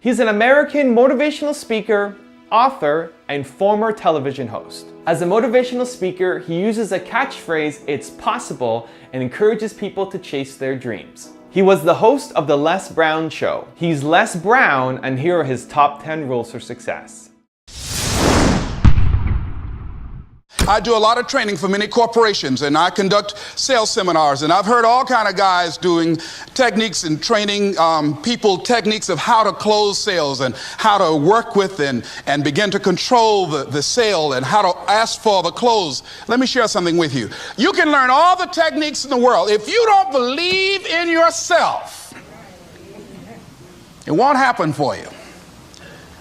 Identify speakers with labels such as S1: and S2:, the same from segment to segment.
S1: He's an American motivational speaker, author, and former television host. As a motivational speaker, he uses a catchphrase, "It's possible," and encourages people to chase their dreams. He was the host of The Les Brown Show. He's Les Brown, and here are his top 10 rules for success.
S2: I do a lot of training for many corporations, and I conduct sales seminars, and I've heard all kind of guys doing techniques and training people techniques of how to close sales and how to work with and begin to control the sale and how to ask for the close. Let me share something with you. You can learn all the techniques in the world. If you don't believe in yourself, it won't happen for you.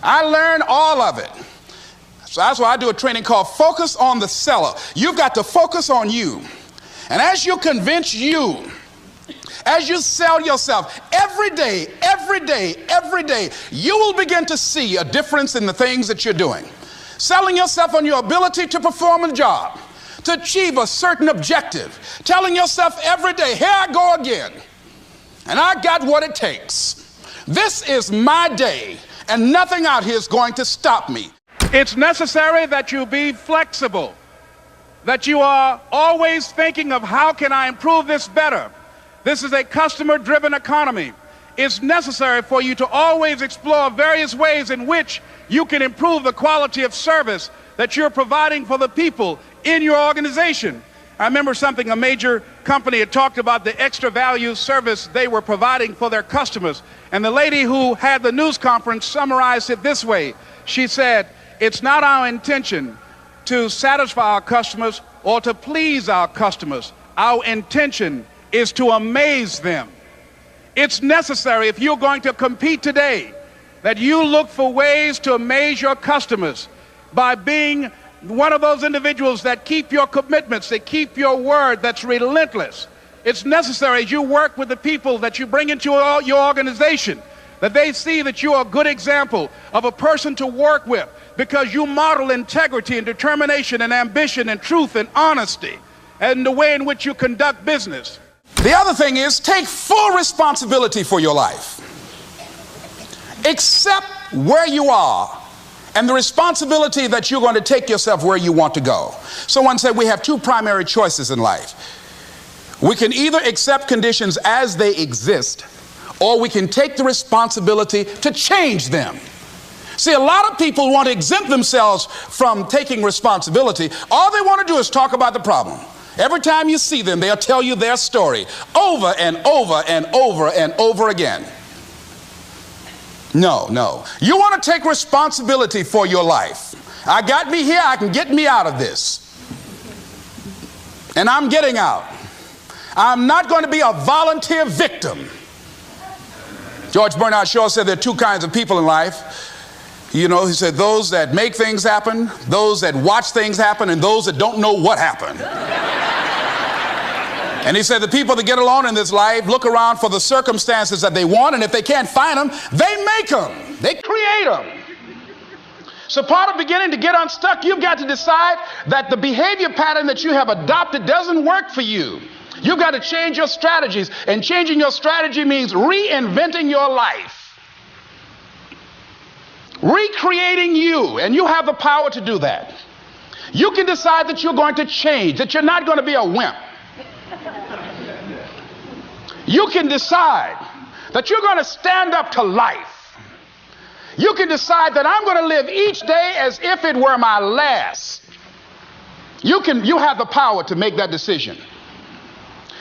S2: I learned all of it. So that's why I do a training called Focus on the Seller. You've got to focus on you. And as you convince you, as you sell yourself every day, you will begin to see a difference in the things that you're doing. Selling yourself on your ability to perform a job, to achieve a certain objective. Telling yourself every day, here I go again. And I got what it takes. This is my day, and nothing out here is going to stop me.
S3: It's necessary that you be flexible, that you are always thinking of how can I improve this better. This is a customer-driven economy. It's necessary for you to always explore various ways in which you can improve the quality of service that you're providing for the people in your organization. I remember something, a major company had talked about the extra value service they were providing for their customers. And the lady who had the news conference summarized it this way. She said, "It's not our intention to satisfy our customers or to please our customers. Our intention is to amaze them." It's necessary, if you're going to compete today, that you look for ways to amaze your customers by being one of those individuals that keep your commitments, that keep your word, that's relentless. It's necessary as you work with the people that you bring into your organization, that they see that you are a good example of a person to work with, because you model integrity and determination and ambition and truth and honesty and the way in which you conduct business.
S2: The other thing is, take full responsibility for your life. Accept where you are and the responsibility that you're going to take yourself where you want to go. Someone said we have two primary choices in life. We can either accept conditions as they exist, or we can take the responsibility to change them. See, a lot of people want to exempt themselves from taking responsibility. All they want to do is talk about the problem. Every time you see them, they'll tell you their story over and over and over and over again. No. You want to take responsibility for your life. I got me here, I can get me out of this. And I'm getting out. I'm not going to be a volunteer victim. George Bernard Shaw said there are two kinds of people in life. You know, he said those that make things happen, those that watch things happen, and those that don't know what happened. And he said the people that get along in this life look around for the circumstances that they want, and if they can't find them, they make them. They create them. So part of beginning to get unstuck, you've got to decide that the behavior pattern that you have adopted doesn't work for you. You've got to change your strategies, and changing your strategy means reinventing your life. Recreating you, and you have the power to do that. You can decide that you're going to change, that you're not going to be a wimp. You can decide that you're going to stand up to life. You can decide that I'm going to live each day as if it were my last. You have the power to make that decision.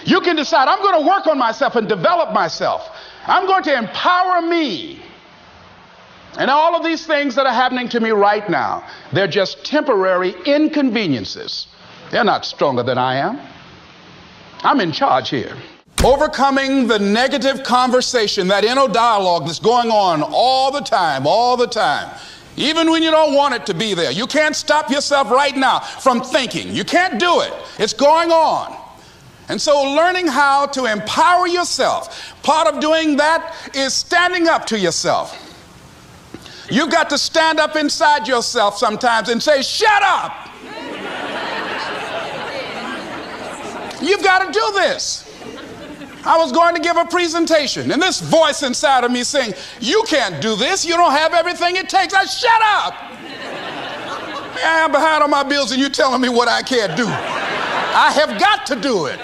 S2: You can decide I'm going to work on myself and develop myself. I'm going to empower me. And all of these things that are happening to me right now, they're just temporary inconveniences. They're not stronger than I am. I'm in charge here. Overcoming the negative conversation, that inner dialogue that's going on all the time, even when you don't want it to be there. You can't stop yourself right now from thinking. You can't do it. It's going on. And so learning how to empower yourself, part of doing that is standing up to yourself. You've got to stand up inside yourself sometimes and say, shut up. You've got to do this. I was going to give a presentation, and this voice inside of me saying, you can't do this. You don't have everything it takes. Shut up. I'm behind on my bills, and you're telling me what I can't do. I have got to do it.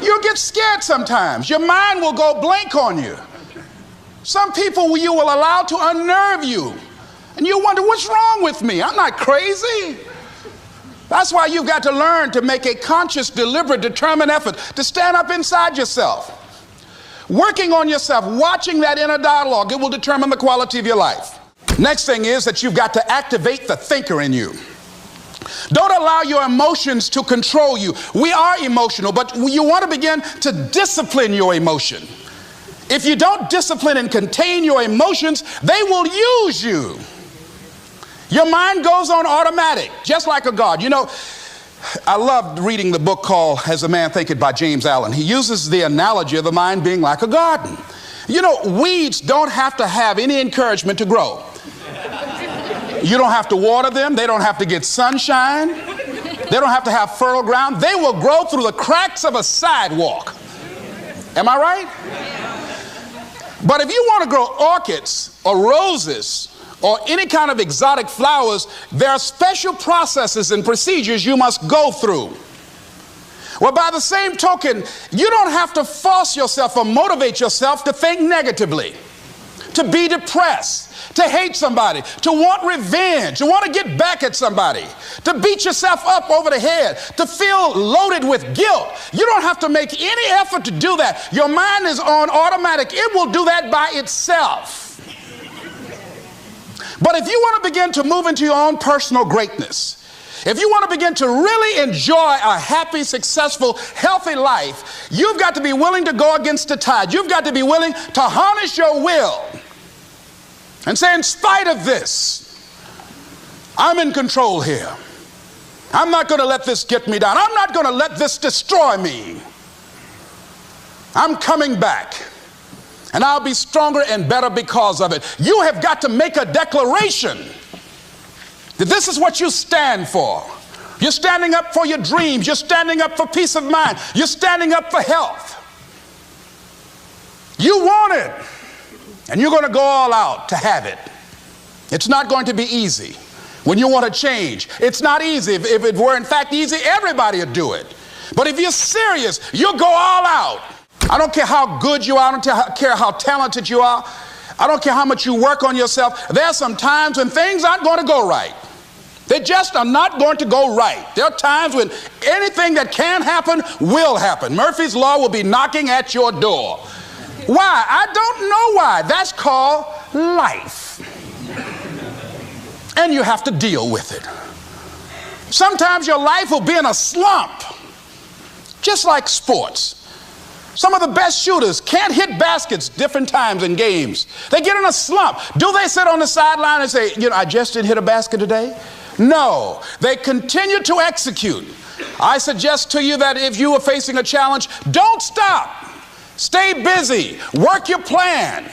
S2: You'll get scared sometimes. Your mind will go blank on you. Some people you will allow to unnerve you, and you wonder, what's wrong with me? I'm not crazy. That's why you've got to learn to make a conscious, deliberate, determined effort to stand up inside yourself. Working on yourself, watching that inner dialogue, it will determine the quality of your life. Next thing is that you've got to activate the thinker in you. Don't allow your emotions to control you. We are emotional, but you want to begin to discipline your emotion. If you don't discipline and contain your emotions, they will use you. Your mind goes on automatic, just like a God. You know, I loved reading the book called As a Man Thinketh by James Allen. He uses the analogy of the mind being like a garden. You know, weeds don't have to have any encouragement to grow. You don't have to water them. They don't have to get sunshine. They don't have to have fertile ground. They will grow through the cracks of a sidewalk. Am I right? But if you want to grow orchids or roses or any kind of exotic flowers, there are special processes and procedures you must go through. Well, by the same token, you don't have to force yourself or motivate yourself to think negatively, to be depressed, to hate somebody, to want revenge, to want to get back at somebody, to beat yourself up over the head, to feel loaded with guilt. You don't have to make any effort to do that. Your mind is on automatic. It will do that by itself. But if you want to begin to move into your own personal greatness, if you want to begin to really enjoy a happy, successful, healthy life, you've got to be willing to go against the tide. You've got to be willing to harness your will and say, in spite of this, I'm in control here. I'm not going to let this get me down. I'm not going to let this destroy me. I'm coming back, and I'll be stronger and better because of it. You have got to make a declaration that this is what you stand for. You're standing up for your dreams. You're standing up for peace of mind. You're standing up for health. You want it, and you're going to go all out to have it. It's not going to be easy. When you want to change, it's not easy. If it were in fact easy, everybody would do it. But if you're serious, you'll go all out. I don't care how good you are. I don't care how talented you are. I don't care how much you work on yourself. There are some times when things aren't going to go right. They just are not going to go right. There are times when anything that can happen will happen. Murphy's Law will be knocking at your door. Why? I don't know why. That's called life. And you have to deal with it. Sometimes your life will be in a slump, just like sports. Some of the best shooters can't hit baskets different times in games. They get in a slump. Do they sit on the sideline and say, you know, I just didn't hit a basket today? No, they continue to execute. I suggest to you that if you are facing a challenge, don't stop. Stay busy. Work your plan.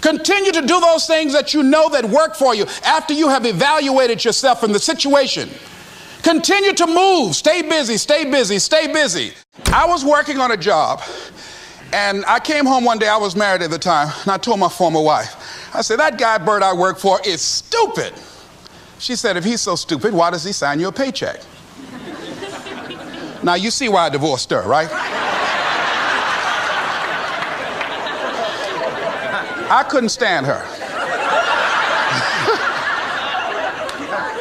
S2: Continue to do those things that you know that work for you after you have evaluated yourself in the situation. Continue to move. Stay busy, stay busy, stay busy. I was working on a job, and I came home one day. I was married at the time, and I told my former wife, I said, that guy Bert I work for is stupid. She said, if he's so stupid, why does he sign you a paycheck? Now, you see why I divorced her, right? I couldn't stand her.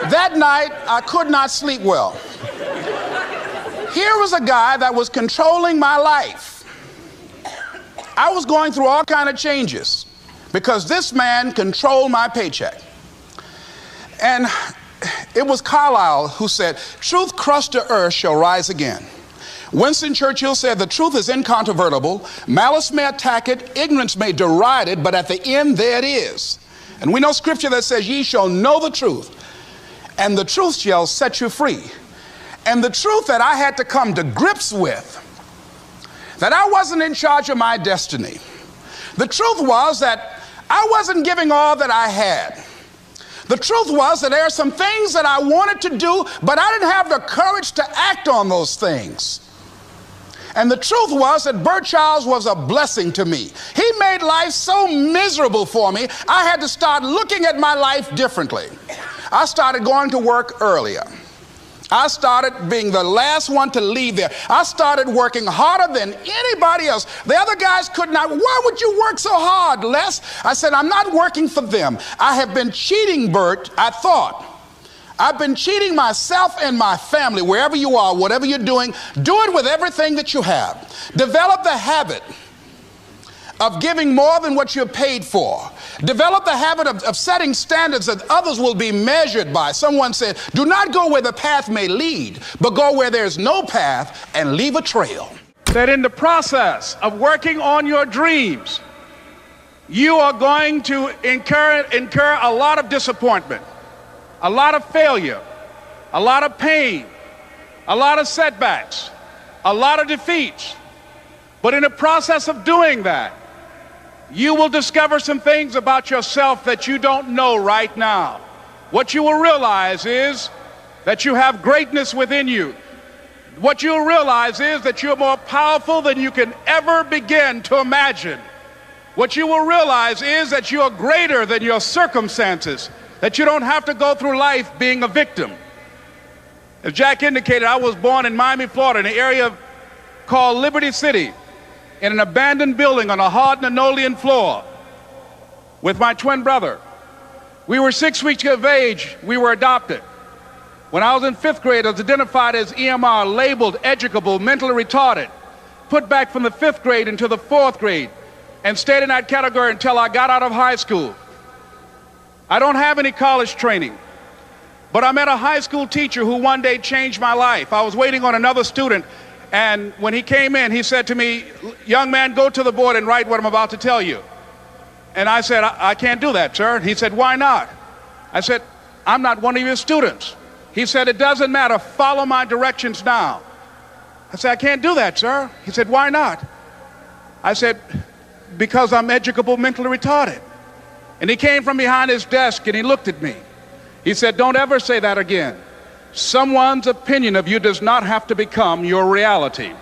S2: That night, I could not sleep well. Here was a guy that was controlling my life. I was going through all kinds of changes because this man controlled my paycheck. And it was Carlyle who said, truth crushed to earth shall rise again. Winston Churchill said, the truth is incontrovertible. Malice may attack it, ignorance may deride it, but at the end there it is. And we know scripture that says, ye shall know the truth, and the truth shall set you free. And the truth that I had to come to grips with, that I wasn't in charge of my destiny. The truth was that I wasn't giving all that I had. The truth was that there are some things that I wanted to do, but I didn't have the courage to act on those things. And the truth was that Bert Childs was a blessing to me. He made life so miserable for me, I had to start looking at my life differently. I started going to work earlier. I started being the last one to leave there. I started working harder than anybody else. The other guys could not. Why would you work so hard, Les? I said, I'm not working for them. I have been cheating, Bert, I thought. I've been cheating myself and my family. Wherever you are, whatever you're doing, do it with everything that you have. Develop the habit of giving more than what you're paid for. Develop the habit of setting standards that others will be measured by. Someone said, do not go where the path may lead, but go where there's no path and leave a trail.
S3: That in the process of working on your dreams, you are going to incur a lot of disappointment, a lot of failure, a lot of pain, a lot of setbacks, a lot of defeats. But in the process of doing that, you will discover some things about yourself that you don't know right now. What you will realize is that you have greatness within you. What you'll realize is that you're more powerful than you can ever begin to imagine. What you will realize is that you are greater than your circumstances, that you don't have to go through life being a victim. As Jack indicated, I was born in Miami, Florida, in an area called Liberty City, in an abandoned building on a hard linoleum floor with my twin brother. We were 6 weeks of age. We were adopted. When I was in 5th grade, I was identified as EMR, labeled educable, mentally retarded, put back from the 5th grade into the 4th grade, and stayed in that category until I got out of high school. I don't have any college training, but I met a high school teacher who one day changed my life. I was waiting on another student, and when he came in, he said to me, young man, go to the board and write what I'm about to tell you. And I said, I can't do that, sir. He said, why not? I said, I'm not one of your students. He said, it doesn't matter, follow my directions now. I said, I can't do that, sir. He said, why not? I said, because I'm educable, mentally retarded. And he came from behind his desk and he looked at me. He said, don't ever say that again. Someone's opinion of you does not have to become your reality.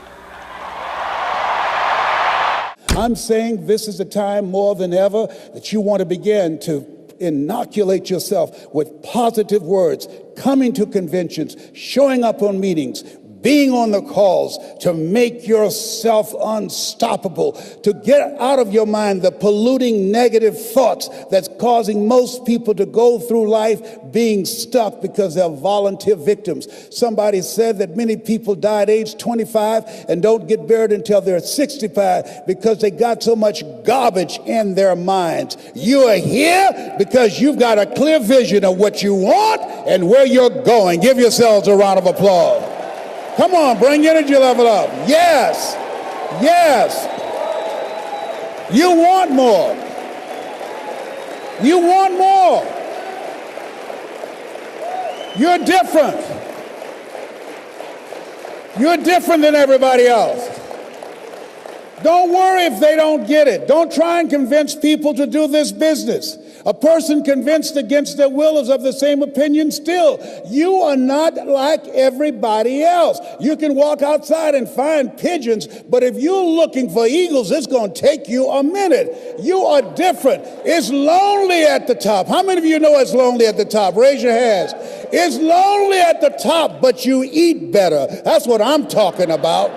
S4: I'm saying this is a time more than ever that you want to begin to inoculate yourself with positive words, coming to conventions, showing up on meetings, being on the calls, to make yourself unstoppable, to get out of your mind the polluting negative thoughts that's causing most people to go through life being stuck because they're volunteer victims. Somebody said that many people die at age 25 and don't get buried until they're 65 because they got so much garbage in their minds. You are here because you've got a clear vision of what you want and where you're going. Give yourselves a round of applause. Come on, bring your energy level up. Yes, yes. You want more. You want more. You're different. You're different than everybody else. Don't worry if they don't get it. Don't try and convince people to do this business. A person convinced against their will is of the same opinion still. You are not like everybody else. You can walk outside and find pigeons, but if you're looking for eagles, it's going to take you a minute. You are different. It's lonely at the top. How many of you know it's lonely at the top? Raise your hands. It's lonely at the top, but you eat better. That's what I'm talking about.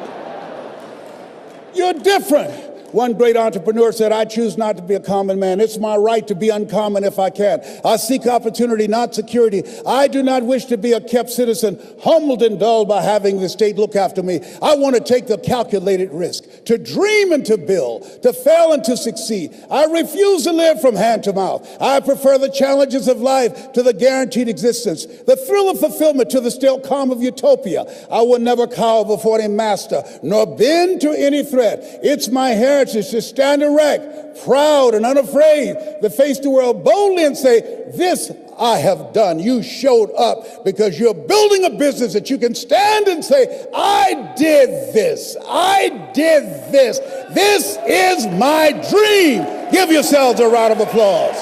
S4: You're different. One great entrepreneur said, I choose not to be a common man. It's my right to be uncommon if I can. I seek opportunity, not security. I do not wish to be a kept citizen, humbled and dulled by having the state look after me. I want to take the calculated risk, to dream and to build, to fail and to succeed. I refuse to live from hand to mouth. I prefer the challenges of life to the guaranteed existence, the thrill of fulfillment to the still calm of utopia. I will never cower before any master, nor bend to any threat. It's my heritage to stand erect, proud and unafraid, to face the world boldly and say, this I have done. You showed up because you're building a business that you can stand and say, I did this. I did this. This is my dream. Give yourselves a round of applause.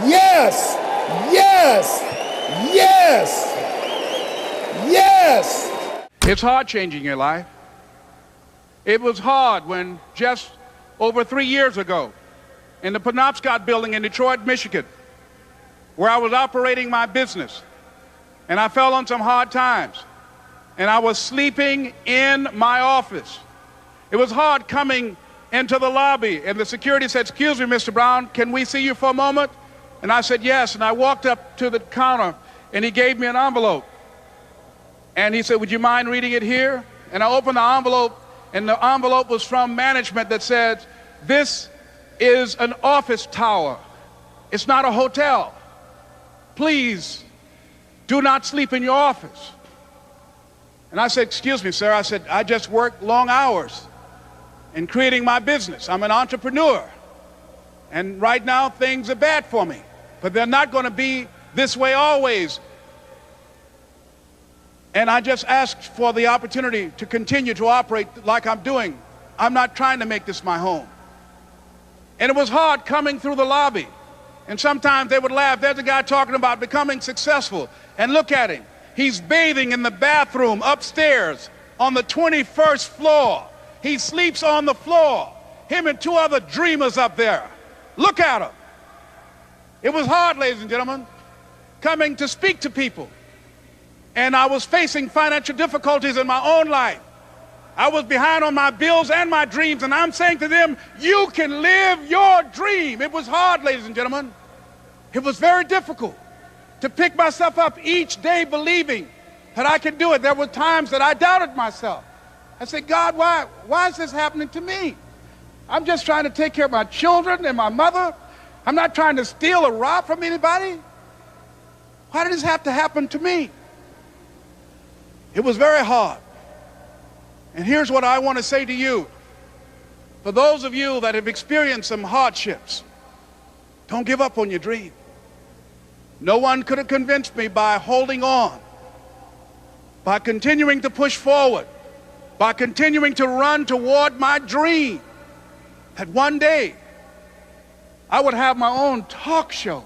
S4: Yes, yes. Yes! Yes! Yes!
S3: It's hard changing your life. It was hard when just over 3 years ago, in the Penobscot building in Detroit, Michigan, where I was operating my business, and I fell on some hard times, and I was sleeping in my office. It was hard coming into the lobby, and the security said, "Excuse me, Mr. Brown, can we see you for a moment?" And I said, "Yes," and I walked up to the counter, and he gave me an envelope. And he said, "Would you mind reading it here?" And I opened the envelope, and the envelope was from management that said, "This is an office tower. It's not a hotel. Please do not sleep in your office." And I said, "Excuse me, sir." I said, "I just work long hours in creating my business. I'm an entrepreneur. And right now, things are bad for me. But they're not going to be this way always. And I just asked for the opportunity to continue to operate like I'm doing. I'm not trying to make this my home." And it was hard coming through the lobby. And sometimes they would laugh. There's a guy talking about becoming successful. And look at him. He's bathing in the bathroom upstairs on the 21st floor. He sleeps on the floor. Him and 2 other dreamers up there. Look at him. It was hard, ladies and gentlemen, coming to speak to people. And I was facing financial difficulties in my own life. I was behind on my bills and my dreams, and I'm saying to them, you can live your dream. It was hard, ladies and gentlemen. It was very difficult to pick myself up each day believing that I could do it. There were times that I doubted myself. I said, "God, why is this happening to me? I'm just trying to take care of my children and my mother. I'm not trying to steal or rob from anybody. Why did this have to happen to me?" It was very hard. And here's what I want to say to you. For those of you that have experienced some hardships, don't give up on your dream. No one could have convinced me by holding on, by continuing to push forward, by continuing to run toward my dream, that one day I would have my own talk show.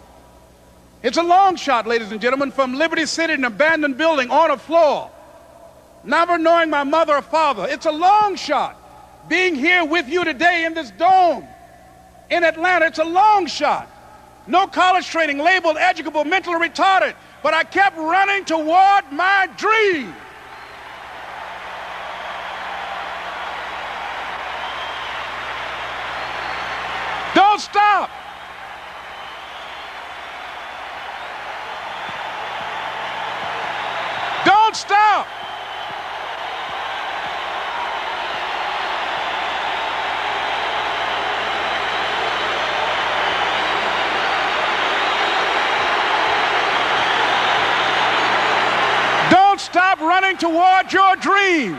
S3: It's a long shot, ladies and gentlemen, from Liberty City, an abandoned building on a floor, never knowing my mother or father. It's a long shot. Being here with you today in this dome in Atlanta, it's a long shot. No college training, labeled educable, mentally retarded, but I kept running toward my dream. Don't stop. Don't stop. Don't stop running toward your dream.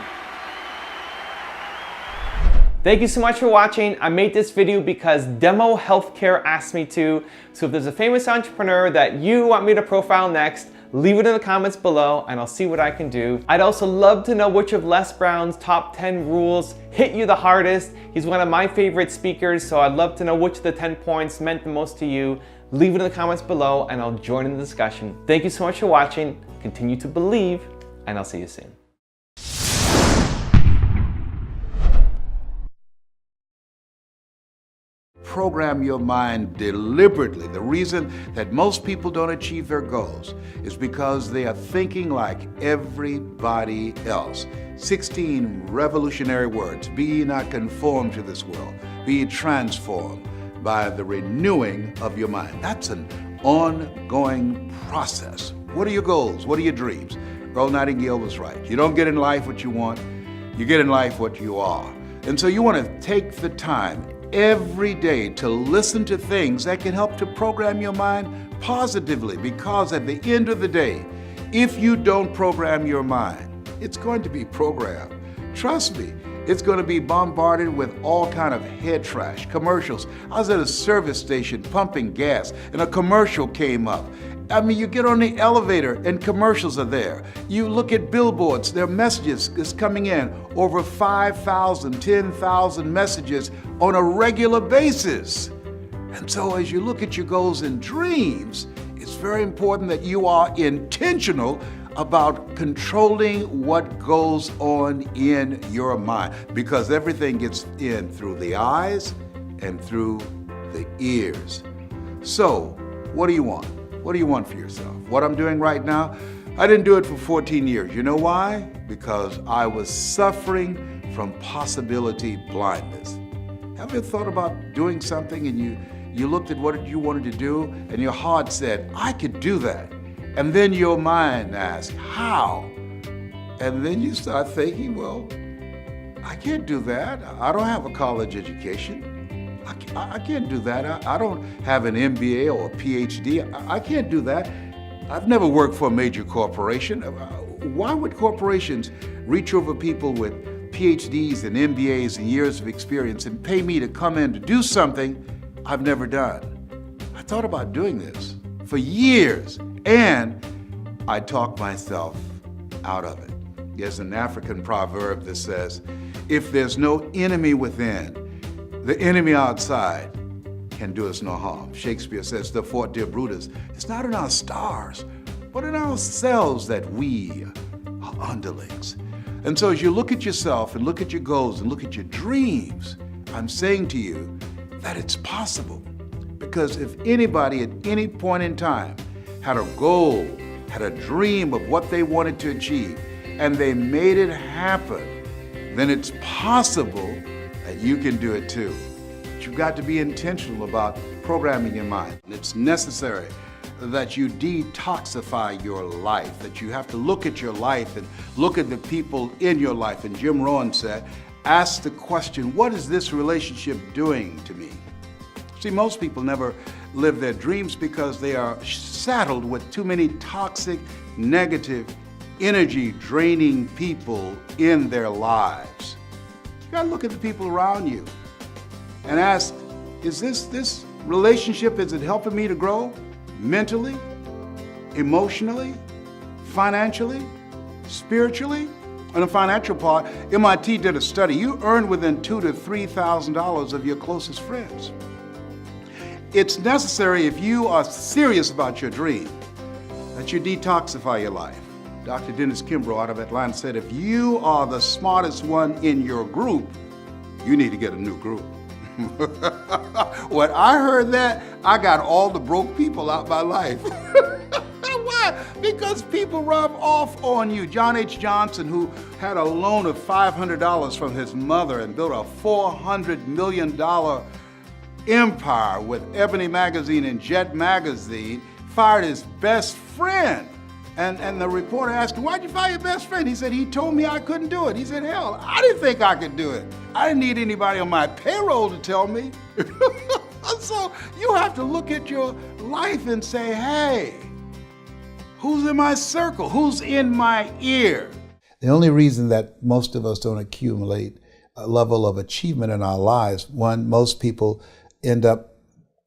S1: Thank you so much for watching. I made this video because Demo Healthcare asked me to. So if there's a famous entrepreneur that you want me to profile next, leave it in the comments below and I'll see what I can do. I'd also love to know which of Les Brown's top 10 rules hit you the hardest. He's one of my favorite speakers, so I'd love to know which of the 10 points meant the most to you. Leave it in the comments below and I'll join in the discussion. Thank you so much for watching. Continue to believe, and I'll see you soon.
S2: Program your mind deliberately. The reason that most people don't achieve their goals is because they are thinking like everybody else. 16 revolutionary words. Be ye not conformed to this world. Be ye transformed by the renewing of your mind. That's an ongoing process. What are your goals? What are your dreams? Earl Nightingale was right. You don't get in life what you want. You get in life what you are. And so you want to take the time every day to listen to things that can help to program your mind positively, because at the end of the day, if you don't program your mind, it's going to be programmed. Trust me, it's going to be bombarded with all kind of head trash, commercials. I was at a service station pumping gas and a commercial came up. I mean, you get on the elevator and commercials are there. You look at billboards, their messages is coming in, over 5,000, 10,000 messages on a regular basis. And so as you look at your goals and dreams,
S5: It's very important that you are intentional about controlling what goes on in your mind, because everything gets in through the eyes and through the ears. So, what do you want? What do you want for yourself? What I'm doing right now, I didn't do it for 14 years. You know why? Because I was suffering from possibility blindness. Have you thought about doing something and you looked at what you wanted to do and your heart said, I could do that. And then your mind asked, how? And then you start thinking, well, I can't do that. I don't have a college education. I can't do that. I don't have an MBA or a PhD. I can't do that. I've never worked for a major corporation. Why would corporations reach over people with PhDs and MBAs and years of experience and pay me to come in to do something I've never done? I thought about doing this for years, and I talked myself out of it. There's an African proverb that says, if there's no enemy within, the enemy outside can do us no harm. Shakespeare says, therefore, dear Brutus, it's not in our stars, but in ourselves that we are underlings. And so as you look at yourself and look at your goals and look at your dreams, I'm saying to you that it's possible. Because if anybody at any point in time had a goal, had a dream of what they wanted to achieve, and they made it happen, then it's possible that you can do it too. But you've got to be intentional about programming your mind. It's necessary that you detoxify your life, that you have to look at your life and look at the people in your life. And Jim Rohn said, ask the question, what is this relationship doing to me? See, most people never live their dreams because they are saddled with too many toxic, negative, energy-draining people in their lives. You gotta look at the people around you and ask, is this relationship, is it helping me to grow mentally, emotionally, financially, spiritually? On the financial part, MIT did a study. You earn within $2,000 to $3,000 of your closest friends. It's necessary, if you are serious about your dream, that you detoxify your life. Dr. Dennis Kimbrough out of Atlanta said, if you are the smartest one in your group, you need to get a new group. When I heard that, I got all the broke people out my life. Why? Because people rub off on you. John H. Johnson, who had a loan of $500 from his mother and built a $400 million empire with Ebony Magazine and Jet Magazine, fired his best friend. And the reporter asked him, why'd you fire your best friend? He said, he told me I couldn't do it. He said, hell, I didn't think I could do it. I didn't need anybody on my payroll to tell me. So you have to look at your life and say, hey, who's in my circle? Who's in my ear?
S6: The only reason that most of us don't accumulate a level of achievement in our lives, one, most people end up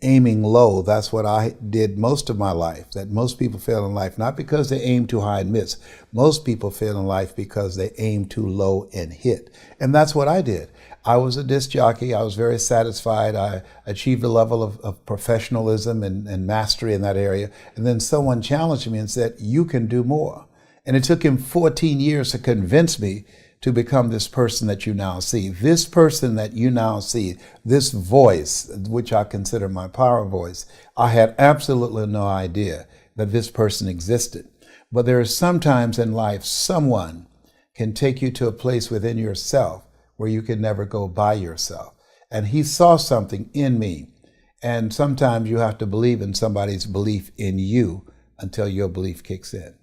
S6: aiming low. That's what I did most of my life, that most people fail in life, not because they aim too high and miss. Most people fail in life because they aim too low and hit. And that's what I did. I was a disc jockey. I was very satisfied. I achieved a level of professionalism and mastery in that area. And then someone challenged me and said, you can do more. And it took him 14 years to convince me to become this person that you now see. This person that you now see, this voice, which I consider my power voice, I had absolutely no idea that this person existed. But there is sometimes in life, someone can take you to a place within yourself where you can never go by yourself. And he saw something in me. And sometimes you have to believe in somebody's belief in you until your belief kicks in.